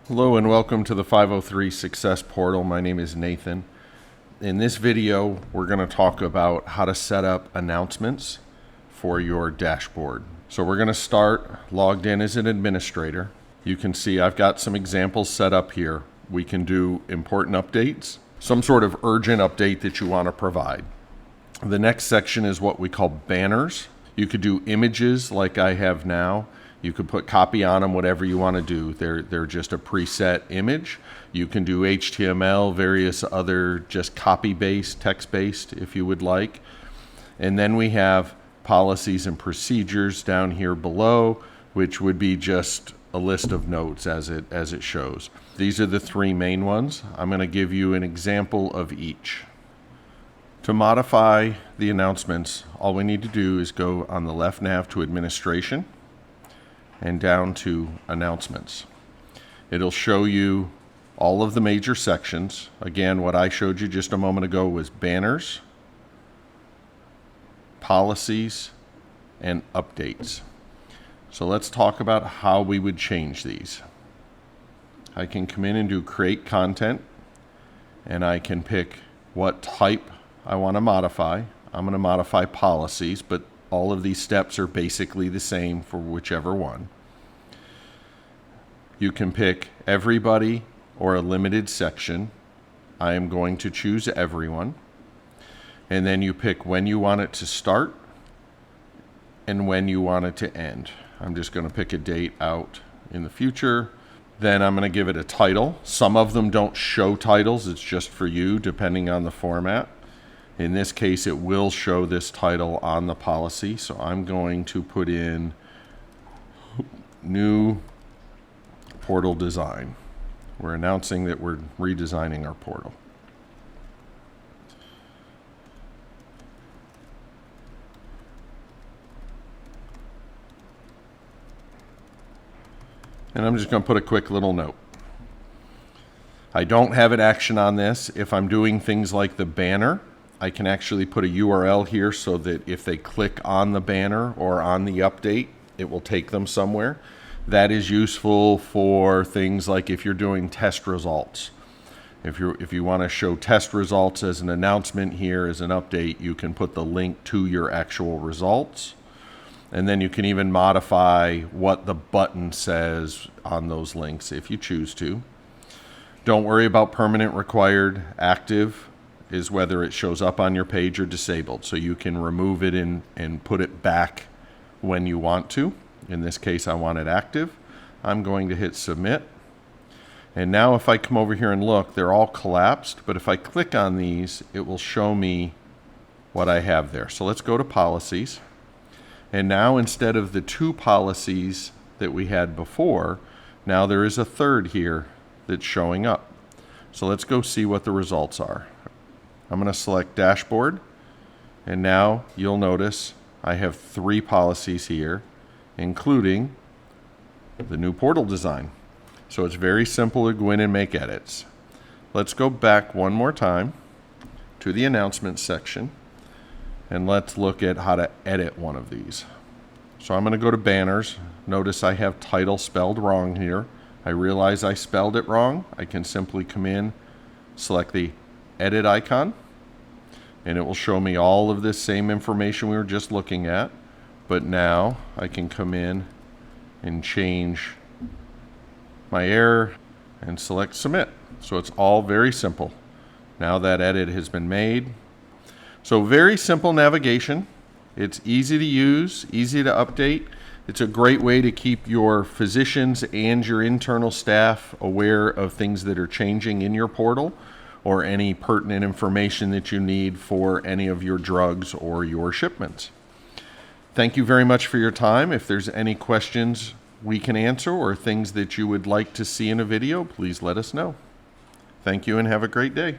Hello and welcome to the 503 Success Portal. My name is Nathan. In this video, we're going to talk about how to set up announcements for your dashboard. So we're going to start logged in as an administrator. You can see I've got some examples set up here. We can do important updates, some sort of urgent update that you want to provide. The next section is what we call banners. You could do images like I have now. You could put copy on them, whatever you want to do. They're just a preset image. You can do HTML, various other just copy-based, text-based if you would like. And then we have policies and procedures down here below, which would be just a list of notes as it shows. These are the three main ones. I'm going to give you an example of each. To modify the announcements, all we need to do is go on the left nav to Administration and down to Announcements. It'll show you all of the major sections. Again, what I showed you just a moment ago was banners, policies, and updates. So let's talk about how we would change these. I can come in and do Create Content, and I can pick what type I want to modify. I'm going to modify policies, but all of these steps are basically the same for whichever one. You can pick everybody or a limited section. I am going to choose everyone. And then you pick when you want it to start and when you want it to end. I'm just going to pick a date out in the future. Then I'm going to give it a title. Some of them don't show titles. It's just for you, depending on the format. In this case, it will show this title on the policy. So I'm going to put in new portal design. We're announcing that we're redesigning our portal. And I'm just going to put a quick little note. I don't have an action on this. If I'm doing things like the banner, I can actually put a URL here so that if they click on the banner or on the update, it will take them somewhere. That is useful for things like if you're doing test results. If you want to show test results as an announcement here as an update, you can put the link to your actual results. And then you can even modify what the button says on those links if you choose to. Don't worry about permanent required. Active is whether it shows up on your page or disabled. So you can remove it and put it back when you want to. In this case, I want it active. I'm going to hit submit. And now if I come over here and look, they're all collapsed. But if I click on these, it will show me what I have there. So let's go to policies. And now instead of the two policies that we had before, now there is a third here that's showing up. So let's go see what the results are. I'm going to select dashboard, and now you'll notice I have three policies here, including the new portal design. So it's very simple to go in and make edits. Let's go back one more time to the announcements section, and let's look at how to edit one of these. So I'm going to go to banners. Notice I have title spelled wrong here. I realize I spelled it wrong. I can simply come in, select the edit icon, and it will show me all of this same information we were just looking at. But now I can come in and change my error and select submit. So it's all very simple. Now that edit has been made. So very simple navigation. It's easy to use, easy to update. It's a great way to keep your physicians and your internal staff aware of things that are changing in your portal or any pertinent information that you need for any of your drugs or your shipments. Thank you very much for your time. If there's any questions we can answer or things that you would like to see in a video, please let us know. Thank you and have a great day.